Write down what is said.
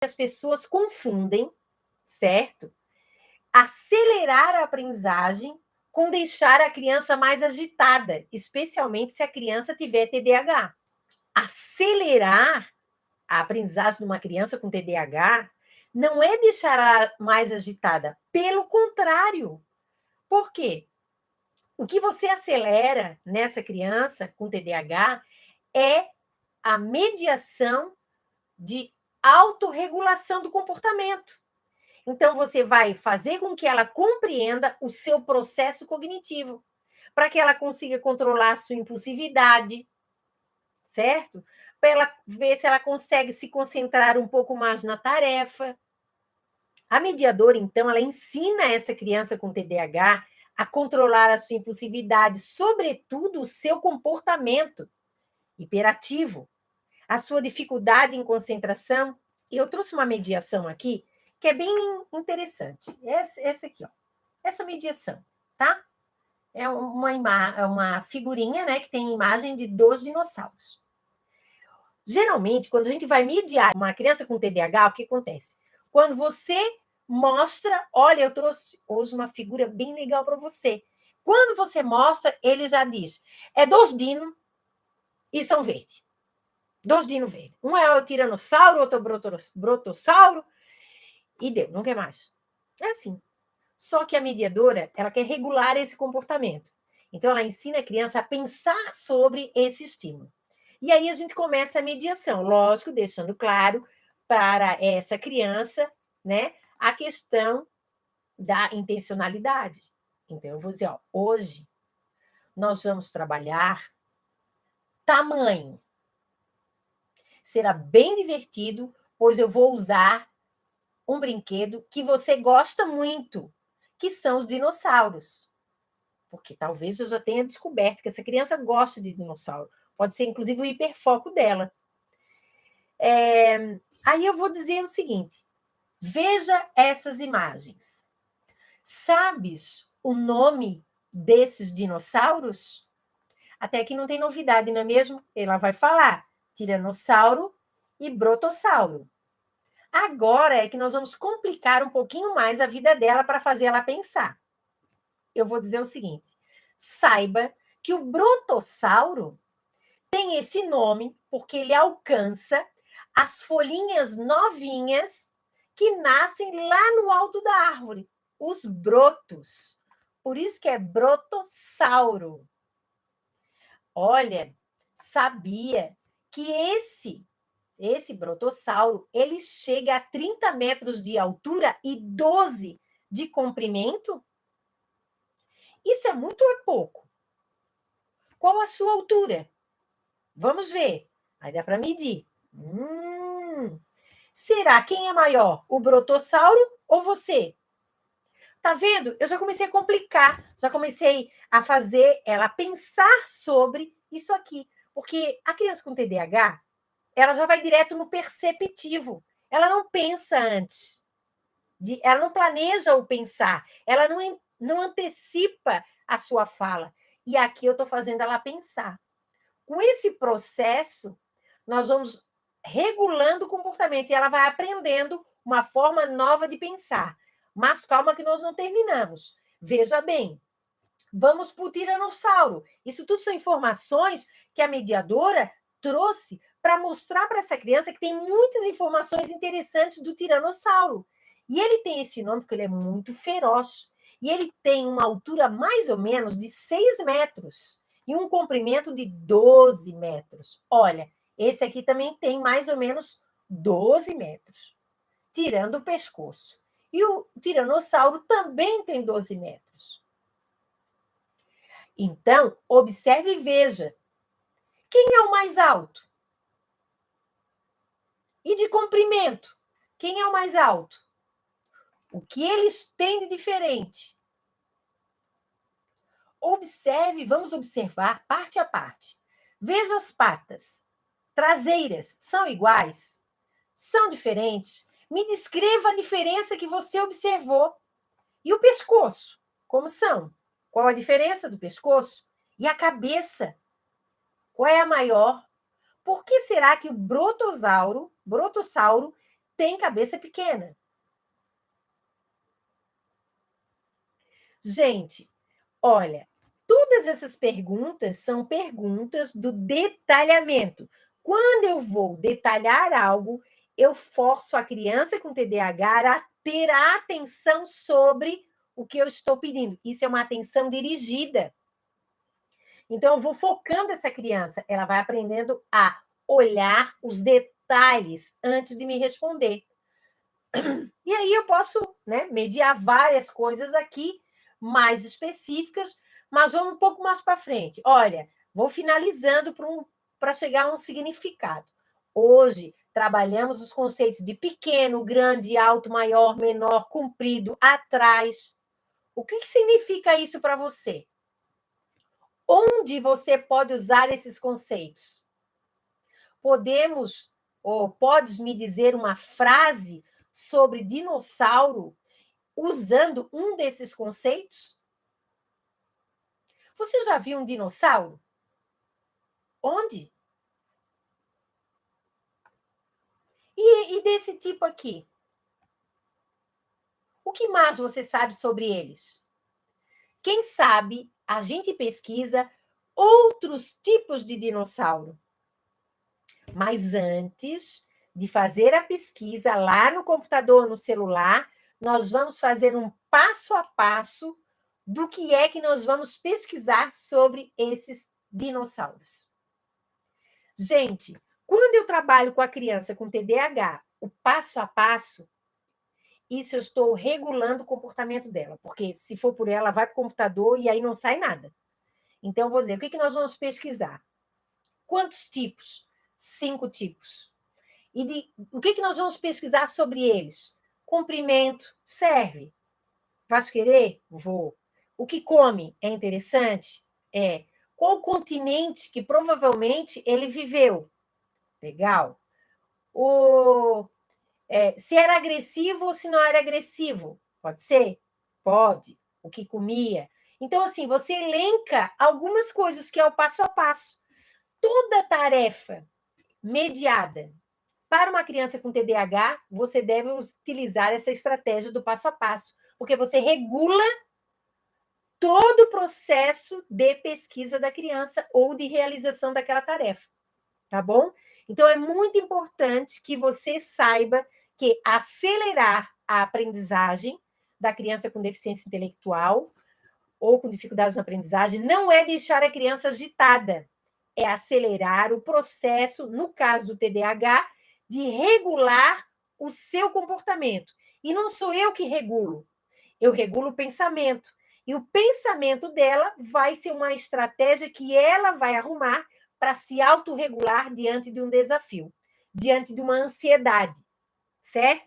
as pessoas confundem, certo? Acelerar a aprendizagem com deixar a criança mais agitada, especialmente se a criança tiver TDAH. Acelerar a aprendizagem de uma criança com TDAH não é deixar mais agitada, pelo contrário. Por quê? O que você acelera nessa criança com TDAH é a mediação de autorregulação do comportamento. Então, você vai fazer com que ela compreenda o seu processo cognitivo, para que ela consiga controlar a sua impulsividade, certo? Para ela ver se ela consegue se concentrar um pouco mais na tarefa. A mediadora, então, ela ensina essa criança com TDAH a controlar a sua impulsividade, sobretudo o seu comportamento hiperativo, a sua dificuldade em concentração. E eu trouxe uma mediação aqui que é bem interessante. Essa aqui, ó. Essa mediação, tá? É uma figurinha, né, que tem imagem de 2 dinossauros. Geralmente, quando a gente vai mediar uma criança com TDAH, o que acontece? Quando você mostra, olha, eu trouxe hoje uma figura bem legal para você. Quando você mostra, ele já diz, é 2 dinos e são verdes. 2 dinos verdes. Um é o tiranossauro, outro é o brotossauro, e deu, não quer mais. É assim. Só que a mediadora, ela quer regular esse comportamento. Então, ela ensina a criança a pensar sobre esse estímulo. E aí a gente começa a mediação, lógico, deixando claro para essa criança, né, a questão da intencionalidade. Então, eu vou dizer, ó, hoje nós vamos trabalhar tamanho. Será bem divertido, pois eu vou usar um brinquedo que você gosta muito, que são os dinossauros. Porque talvez eu já tenha descoberto que essa criança gosta de dinossauro. Pode ser, inclusive, o hiperfoco dela. Aí eu vou dizer o seguinte: veja essas imagens. Sabes o nome desses dinossauros? Até que não tem novidade, não é mesmo? Ela vai falar tiranossauro e brotossauro. Agora é que nós vamos complicar um pouquinho mais a vida dela para fazer ela pensar. Eu vou dizer o seguinte: saiba que o brotossauro tem esse nome porque ele alcança as folhinhas novinhas que nascem lá no alto da árvore, os brotos. Por isso que é brotossauro. Olha, sabia que esse brotossauro, ele chega a 30 metros de altura e 12 de comprimento? Isso é muito ou é pouco? Qual a sua altura? Vamos ver. Aí dá para medir. Será quem é maior, o brotossauro ou você? Tá vendo? Eu já comecei a complicar, já comecei a fazer ela pensar sobre isso aqui. Porque a criança com TDAH, ela já vai direto no perceptivo. Ela não pensa antes. Ela não planeja o pensar. Ela não antecipa a sua fala. E aqui eu estou fazendo ela pensar. Com esse processo, nós vamos regulando o comportamento e ela vai aprendendo uma forma nova de pensar. Mas calma que nós não terminamos. Veja bem, vamos para o tiranossauro. Isso tudo são informações que a mediadora trouxe para mostrar para essa criança que tem muitas informações interessantes do tiranossauro. E ele tem esse nome porque ele é muito feroz. E ele tem uma altura mais ou menos de 6 metros e um comprimento de 12 metros. Olha, esse aqui também tem mais ou menos 12 metros, tirando o pescoço. E o tiranossauro também tem 12 metros. Então, observe e veja. Quem é o mais alto? E de comprimento? Quem é o mais alto? O que eles têm de diferente? Observe, vamos observar parte a parte. Veja as patas. Traseiras são iguais? São diferentes? Me descreva a diferença que você observou. E o pescoço? Como são? Qual a diferença do pescoço? E a cabeça? Qual é a maior? Por que será que o brotossauro tem cabeça pequena. Gente, olha, todas essas perguntas são perguntas do detalhamento. Quando eu vou detalhar algo, eu forço a criança com TDAH a ter a atenção sobre o que eu estou pedindo. Isso é uma atenção dirigida. Então, eu vou focando essa criança, ela vai aprendendo a olhar os detalhes antes de me responder. E aí eu posso, né, mediar várias coisas aqui, mais específicas, mas vamos um pouco mais para frente. Olha, vou finalizando para chegar a um significado. Hoje, trabalhamos os conceitos de pequeno, grande, alto, maior, menor, comprido, atrás. O que significa isso para você? Onde você pode usar esses conceitos? Podemos, ou podes me dizer uma frase sobre dinossauro usando um desses conceitos? Você já viu um dinossauro? Onde? E desse tipo aqui? O que mais você sabe sobre eles? Quem sabe a gente pesquisa outros tipos de dinossauro. Mas antes de fazer a pesquisa lá no computador, no celular, nós vamos fazer um passo a passo do que é que nós vamos pesquisar sobre esses dinossauros. Gente, quando eu trabalho com a criança com TDAH, o passo a passo, isso eu estou regulando o comportamento dela, porque se for por ela, vai para o computador e aí não sai nada. Então, eu vou dizer, o que nós vamos pesquisar? Quantos tipos? 5 tipos. O que nós vamos pesquisar sobre eles? Comprimento, serve. Vais querer? Vou. O que come é interessante? É. Qual continente que provavelmente ele viveu? Legal. Se era agressivo ou se não era agressivo? Pode ser? Pode. O que comia? Então, assim, você elenca algumas coisas que é o passo a passo. Toda tarefa mediada para uma criança com TDAH, você deve utilizar essa estratégia do passo a passo, porque você regula todo o processo de pesquisa da criança ou de realização daquela tarefa, tá bom? Então, é muito importante que você saiba que acelerar a aprendizagem da criança com deficiência intelectual ou com dificuldades na aprendizagem não é deixar a criança agitada, é acelerar o processo, no caso do TDAH, de regular o seu comportamento. E não sou eu que regulo, eu regulo o pensamento. E o pensamento dela vai ser uma estratégia que ela vai arrumar para se autorregular diante de um desafio, diante de uma ansiedade, certo?